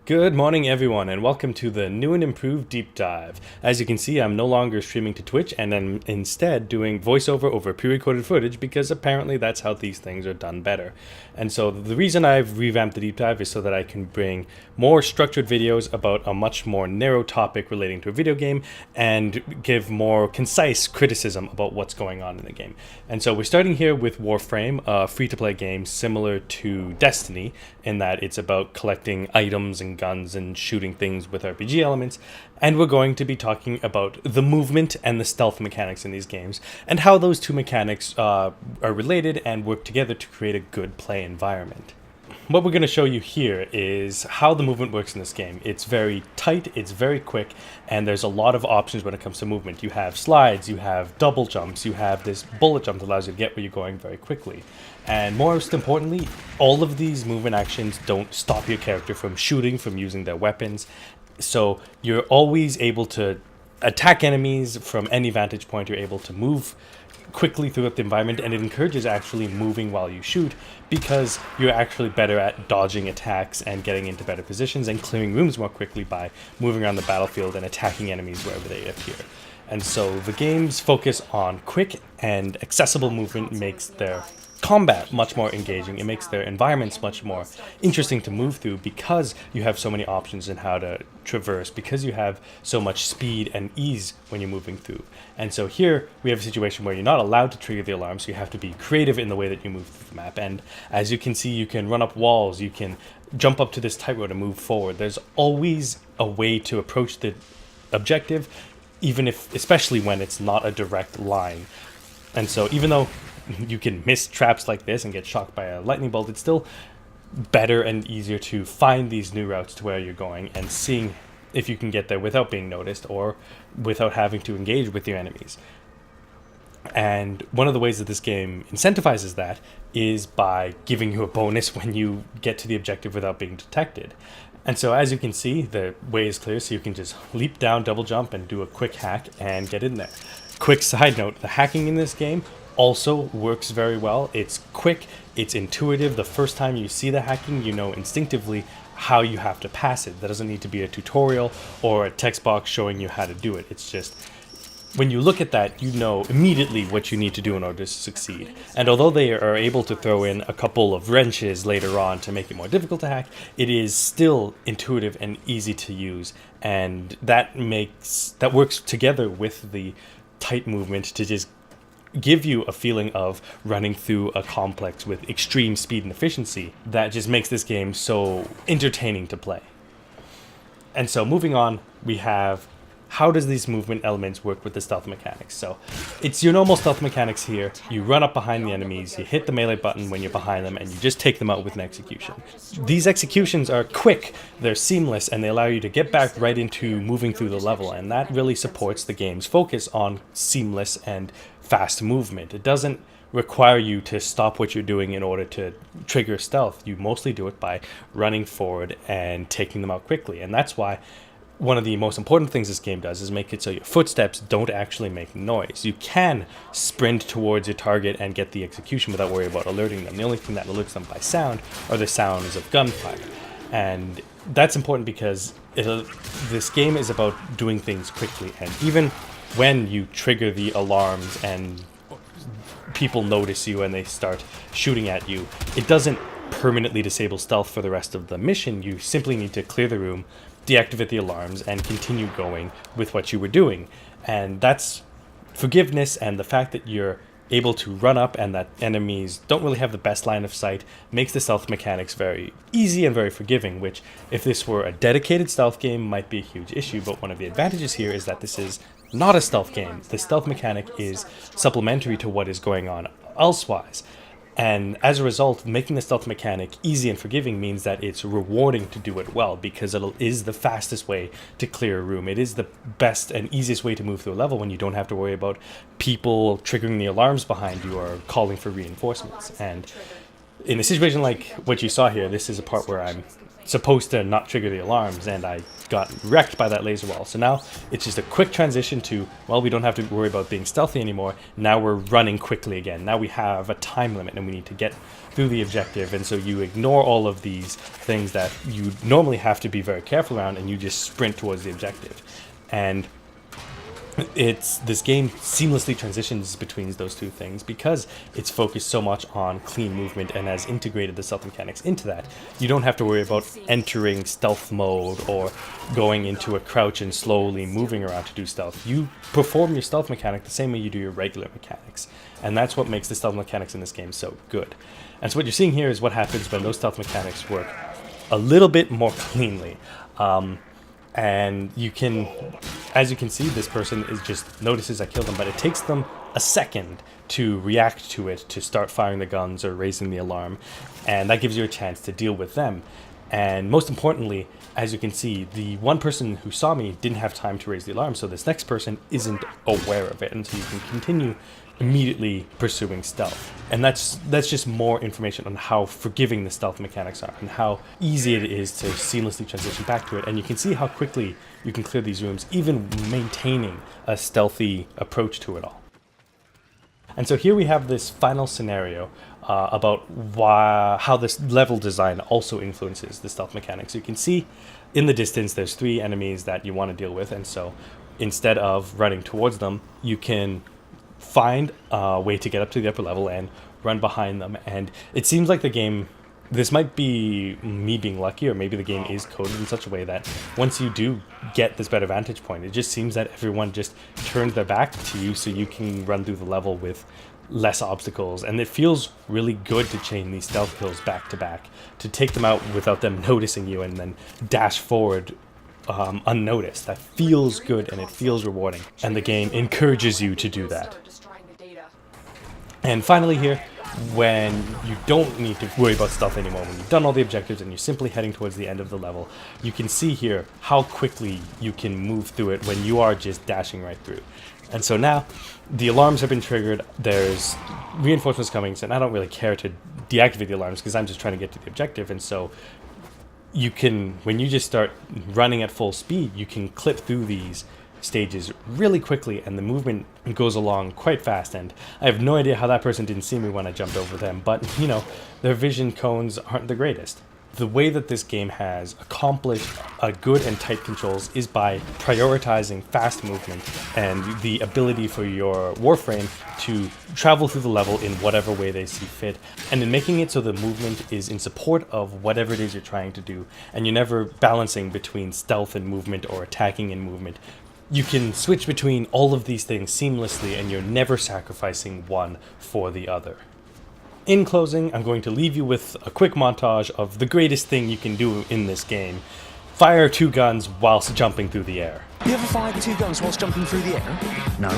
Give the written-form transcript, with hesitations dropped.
Good morning, everyone, and welcome to the new and improved deep dive. As you can see, I'm no longer streaming to Twitch, and I'm instead doing voiceover over pre-recorded footage because apparently that's how these things are done better. And so the reason I've revamped the deep dive is so that I can bring more structured videos about a much more narrow topic relating to a video game and give more concise criticism about what's going on in the game. And so we're starting here with Warframe, a free-to-play game similar to Destiny, in that it's about collecting items and guns and shooting things with RPG elements, and we're going to be talking about the movement and the stealth mechanics in these games and how those two mechanics are related and work together to create a good play environment. What we're going to show you here is how the movement works in this game. It's very tight, it's very quick, and there's a lot of options when it comes to movement. You have slides, you have double jumps, you have this bullet jump that allows you to get where you're going very quickly. And most importantly, all of these movement actions don't stop your character from shooting, from using their weapons. So you're always able to attack enemies from any vantage point. You're able to move quickly throughout the environment, and it encourages actually moving while you shoot because you're actually better at dodging attacks and getting into better positions and clearing rooms more quickly by moving around the battlefield and attacking enemies wherever they appear. And so the game's focus on quick and accessible movement makes their combat much more engaging. It makes their environments much more interesting to move through because you have so many options in how to traverse, because you have so much speed and ease when you're moving through. And so here we have a situation where you're not allowed to trigger the alarm, so you have to be creative in the way that you move through the map. And as you can see, you can run up walls, you can jump up to this tightrope and move forward. There's always a way to approach the objective, even if, especially when it's not a direct line. And so even though you can miss traps like this and get shocked by a lightning bolt, it's still better and easier to find these new routes to where you're going and seeing if you can get there without being noticed or without having to engage with your enemies. And one of the ways that this game incentivizes that is by giving you a bonus when you get to the objective without being detected. And so as you can see, the way is clear, so you can just leap down, double jump, and do a quick hack and get in there. Quick side note, the hacking in this game also works very well. It's quick, it's intuitive. The first time you see the hacking, you know instinctively how you have to pass it. There doesn't need to be a tutorial or a text box showing you how to do it. It's just, when you look at that, you know immediately what you need to do in order to succeed. And although they are able to throw in a couple of wrenches later on to make it more difficult to hack, it is still intuitive and easy to use. And that works together with the tight movement to just give you a feeling of running through a complex with extreme speed and efficiency that just makes this game so entertaining to play. And so moving on, we have how does these movement elements work with the stealth mechanics. So it's your normal stealth mechanics here. You run up behind the enemies, you hit the melee button when you're behind them, and you just take them out with an execution. These executions are quick, they're seamless, and they allow you to get back right into moving through the level, and that really supports the game's focus on seamless and fast movement. It doesn't require you to stop what you're doing in order to trigger stealth. You mostly do it by running forward and taking them out quickly, and that's why one of the most important things this game does is make it so your footsteps don't actually make noise. You can sprint towards your target and get the execution without worrying about alerting them. The only thing that alerts them by sound are the sounds of gunfire. And that's important because this game is about doing things quickly. And even when you trigger the alarms and people notice you and they start shooting at you, it doesn't permanently disable stealth for the rest of the mission. You simply need to clear the room, deactivate the alarms, and continue going with what you were doing. And that's forgiveness, and the fact that you're able to run up and that enemies don't really have the best line of sight makes the stealth mechanics very easy and very forgiving, which if this were a dedicated stealth game might be a huge issue. But one of the advantages here is that this is not a stealth game. The stealth mechanic is supplementary to what is going on elsewise. And as a result, making the stealth mechanic easy and forgiving means that it's rewarding to do it well, because it is the fastest way to clear a room. It is the best and easiest way to move through a level when you don't have to worry about people triggering the alarms behind you or calling for reinforcements. And in a situation like what you saw here, this is a part where I'm supposed to not trigger the alarms, and I got wrecked by that laser wall. So now it's just a quick transition to, well, we don't have to worry about being stealthy anymore. Now we're running quickly again. Now we have a time limit and we need to get through the objective, and so you ignore all of these things that you normally have to be very careful around, and you just sprint towards the objective. And this game seamlessly transitions between those two things because it's focused so much on clean movement and has integrated the stealth mechanics into that. You don't have to worry about entering stealth mode or going into a crouch and slowly moving around to do stealth. You perform your stealth mechanic the same way you do your regular mechanics, and that's what makes the stealth mechanics in this game so good. And so what you're seeing here is what happens when those stealth mechanics work a little bit more cleanly. And you can, as you can see, this person is just notices I killed them, but it takes them a second to react to it, to start firing the guns or raising the alarm, and that gives you a chance to deal with them. And most importantly, as you can see, the one person who saw me didn't have time to raise the alarm, so this next person isn't aware of it, and so you can continue immediately pursuing stealth. And that's just more information on how forgiving the stealth mechanics are and how easy it is to seamlessly transition back to it. And you can see how quickly you can clear these rooms, even maintaining a stealthy approach to it all. And so here we have this final scenario about how this level design also influences the stealth mechanics. You can see in the distance there's 3 enemies that you want to deal with, and so instead of running towards them, you can find a way to get up to the upper level and run behind them. And it seems like the game, this might be me being lucky, or maybe the game is coded in such a way that once you do get this better vantage point, it just seems that everyone just turns their back to you so you can run through the level with less obstacles. And it feels really good to chain these stealth kills back to back, to take them out without them noticing you and then dash forward unnoticed. That feels good and it feels rewarding, and the game encourages you to do that. And finally here, when you don't need to worry about stealth anymore, when you've done all the objectives and you're simply heading towards the end of the level, you can see here how quickly you can move through it when you are just dashing right through. And so now the alarms have been triggered, there's reinforcements coming, and I don't really care to deactivate the alarms because I'm just trying to get to the objective. And so you can, when you just start running at full speed, you can clip through these stages really quickly, and the movement goes along quite fast. And I have no idea how that person didn't see me when I jumped over them, but you know, their vision cones aren't the greatest. The way that this game has accomplished good and tight controls is by prioritizing fast movement and the ability for your Warframe to travel through the level in whatever way they see fit, and in making it so the movement is in support of whatever it is you're trying to do, and you're never balancing between stealth and movement or attacking and movement. You can switch between all of these things seamlessly, and you're never sacrificing one for the other. In closing, I'm going to leave you with a quick montage of the greatest thing you can do in this game. Fire 2 guns whilst jumping through the air. You ever fired 2 guns whilst jumping through the air? No.